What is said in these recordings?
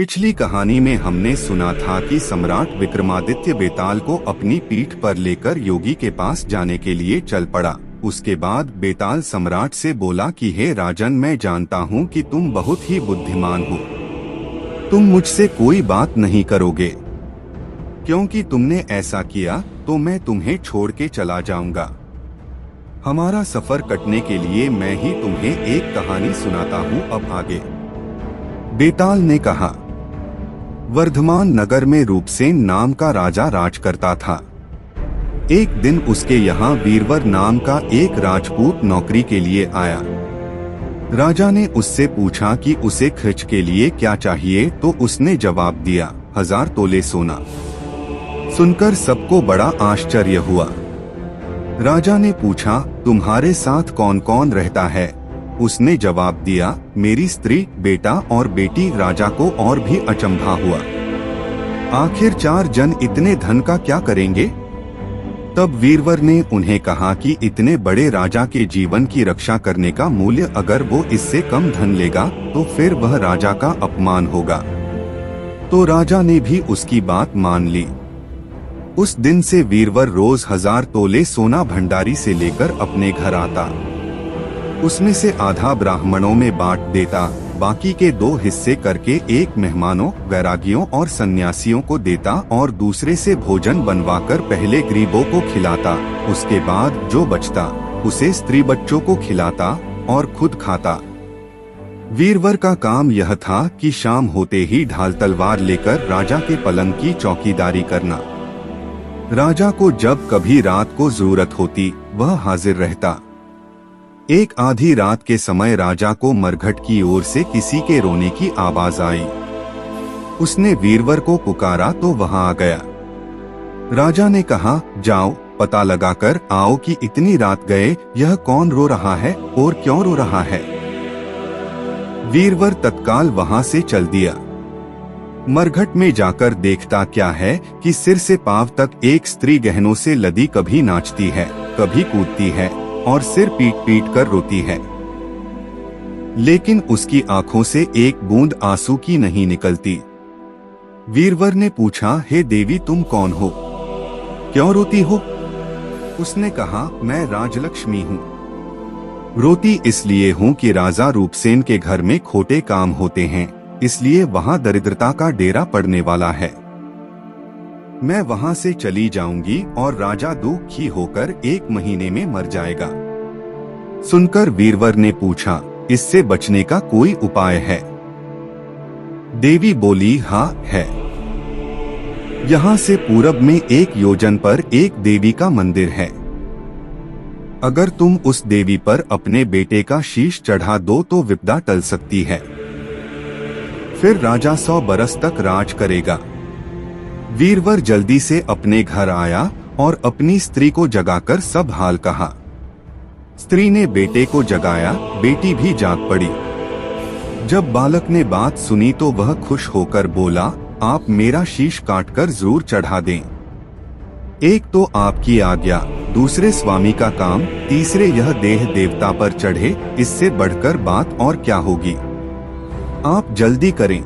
पिछली कहानी में हमने सुना था कि सम्राट विक्रमादित्य बेताल को अपनी पीठ पर लेकर योगी के पास जाने के लिए चल पड़ा। उसके बाद बेताल सम्राट से बोला कि हे राजन, मैं जानता हूँ कि तुम बहुत ही बुद्धिमान हो। तुम मुझसे कोई बात नहीं करोगे, क्योंकि तुमने ऐसा किया तो मैं तुम्हें छोड़ के चला जाऊंगा। हमारा सफर कटने के लिए मैं ही तुम्हें एक कहानी सुनाता हूँ। अब आगे। बेताल ने कहा, वर्धमान नगर में रूपसेन नाम का राजा राज करता था। एक दिन उसके यहाँ वीरवर नाम का एक राजपूत नौकरी के लिए आया। राजा ने उससे पूछा कि उसे खर्च के लिए क्या चाहिए, तो उसने जवाब दिया, 1000 तोले सोना। सुनकर सबको बड़ा आश्चर्य हुआ। राजा ने पूछा, तुम्हारे साथ कौन कौन रहता है? उसने जवाब दिया, मेरी स्त्री, बेटा और बेटी। राजा को और भी अचंभा हुआ। आखिर 4 जन इतने धन का क्या करेंगे? तब वीरवर ने उन्हें कहा कि इतने बड़े राजा के जीवन की रक्षा करने का मूल्य अगर वो इससे कम धन लेगा तो फिर वह राजा का अपमान होगा। तो राजा ने भी उसकी बात मान ली। उस दिन से वीरवर रोज 1000 तोले सोना भंडारी से लेकर अपने घर आता। उसमें से आधा ब्राह्मणों में बांट देता, बाकी के 2 हिस्से करके एक मेहमानों, वैरागियों और सन्यासियों को देता और दूसरे से भोजन बनवाकर पहले गरीबों को खिलाता। उसके बाद जो बचता उसे स्त्री बच्चों को खिलाता और खुद खाता। वीरवर का काम यह था कि शाम होते ही ढाल तलवार लेकर राजा के पलंग की चौकीदारी करना। राजा को जब कभी रात को जरूरत होती वह हाजिर रहता। एक आधी रात के समय राजा को मरघट की ओर से किसी के रोने की आवाज आई। उसने वीरवर को पुकारा तो वहां आ गया। राजा ने कहा, जाओ पता लगाकर आओ कि इतनी रात गए यह कौन रो रहा है और क्यों रो रहा है। वीरवर तत्काल वहां से चल दिया। मरघट में जाकर देखता क्या है कि सिर से पांव तक एक स्त्री गहनों से लदी कभी नाचती है, कभी कूदती है और सिर पीट पीट कर रोती है, लेकिन उसकी आंखों से एक बूंद आंसू की नहीं निकलती। वीरवर ने पूछा, हे देवी, तुम कौन हो? क्यों रोती हो? उसने कहा, मैं राजलक्ष्मी हूँ। रोती इसलिए हूँ कि राजा रूपसेन के घर में खोटे काम होते हैं, इसलिए वहाँ दरिद्रता का डेरा पड़ने वाला है। मैं वहाँ से चली जाऊंगी और राजा दुखी होकर 1 महीने में मर जाएगा। सुनकर वीरवर ने पूछा, इससे बचने का कोई उपाय है? देवी बोली, हाँ है। यहाँ से पूरब में 1 योजन पर एक देवी का मंदिर है। अगर तुम उस देवी पर अपने बेटे का शीश चढ़ा दो तो विपदा टल सकती है। फिर राजा 100 बरस तक राज करेगा। वीरवर जल्दी से अपने घर आया और अपनी स्त्री को जगाकर सब हाल कहा। स्त्री ने बेटे को जगाया, बेटी भी जाग पड़ी। जब बालक ने बात सुनी तो वह खुश होकर बोला, आप मेरा शीश काटकर जरूर चढ़ा दें। एक तो आपकी आज्ञा, दूसरे स्वामी का काम, तीसरे यह देह देवता पर चढ़े, इससे बढ़कर बात और क्या होगी? आप जल्दी करें।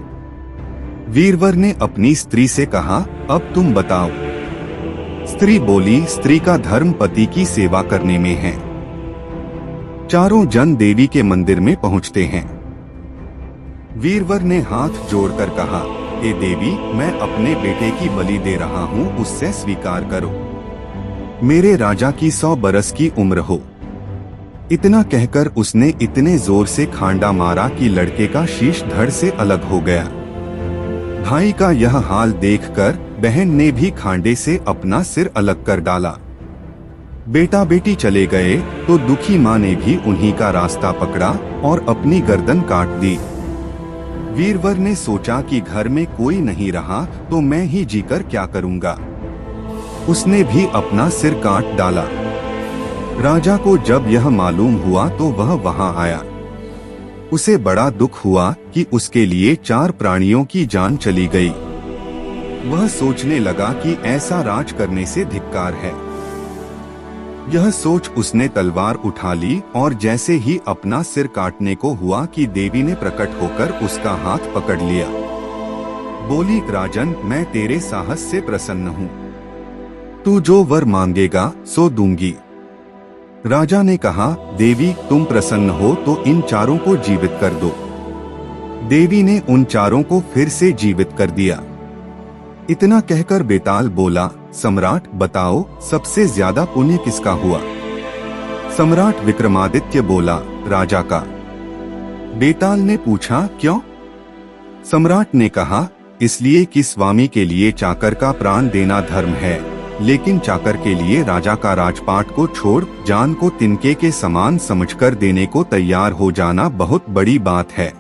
वीरवर ने अपनी स्त्री से कहा, अब तुम बताओ। स्त्री बोली, स्त्री का धर्म पति की सेवा करने में है। चारों जन देवी के मंदिर में पहुंचते हैं। वीरवर ने हाथ जोड़कर कहा, हे देवी, मैं अपने बेटे की बलि दे रहा हूँ, उससे स्वीकार करो। मेरे राजा की 100 बरस की उम्र हो। इतना कहकर उसने इतने जोर से खांडा मारा कि लड़के का शीश धड़ से अलग हो गया। भाई का यह हाल देखकर बहन ने भी खांडे से अपना सिर अलग कर डाला। बेटा बेटी चले गए तो दुखी माँ ने भी उन्हीं का रास्ता पकड़ा और अपनी गर्दन काट दी। वीरवर ने सोचा कि घर में कोई नहीं रहा तो मैं ही जीकर क्या करूँगा। उसने भी अपना सिर काट डाला। राजा को जब यह मालूम हुआ तो वह वहां आया। उसे बड़ा दुख हुआ कि उसके लिए 4 प्राणियों की जान चली गई। वह सोचने लगा कि ऐसा राज करने से धिक्कार है। यह सोच उसने तलवार उठा ली और जैसे ही अपना सिर काटने को हुआ कि देवी ने प्रकट होकर उसका हाथ पकड़ लिया। बोली, राजन मैं तेरे साहस से प्रसन्न हूँ। तू जो वर मांगेगा सो दूंगी। राजा ने कहा, देवी तुम प्रसन्न हो तो इन चारों को जीवित कर दो। देवी ने उन चारों को फिर से जीवित कर दिया। इतना कहकर बेताल बोला, सम्राट बताओ सबसे ज्यादा पुण्य किसका हुआ। सम्राट विक्रमादित्य बोला, राजा का। बेताल ने पूछा, क्यों? सम्राट ने कहा, इसलिए कि स्वामी के लिए चाकर का प्राण देना धर्म है, लेकिन चाकर के लिए राजा का राजपाट को छोड़ जान को तिनके के समान समझकर देने को तैयार हो जाना बहुत बड़ी बात है।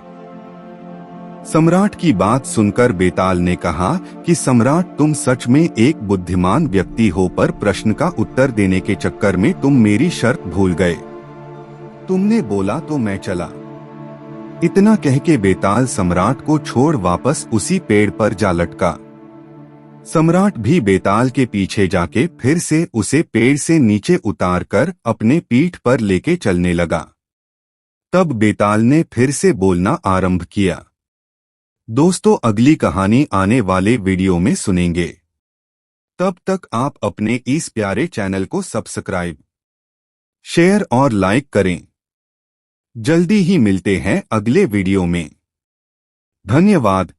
सम्राट की बात सुनकर बेताल ने कहा कि सम्राट तुम सच में एक बुद्धिमान व्यक्ति हो, पर प्रश्न का उत्तर देने के चक्कर में तुम मेरी शर्त भूल गए। तुमने बोला तो मैं चला। इतना कह के बेताल सम्राट को छोड़ वापस उसी पेड़ पर जा लटका। सम्राट भी बेताल के पीछे जाके फिर से उसे पेड़ से नीचे उतारकर अपने पीठ पर लेके चलने लगा। तब बेताल ने फिर से बोलना आरंभ किया। दोस्तों अगली कहानी आने वाले वीडियो में सुनेंगे। तब तक आप अपने इस प्यारे चैनल को सब्सक्राइब, शेयर और लाइक करें। जल्दी ही मिलते हैं अगले वीडियो में। धन्यवाद।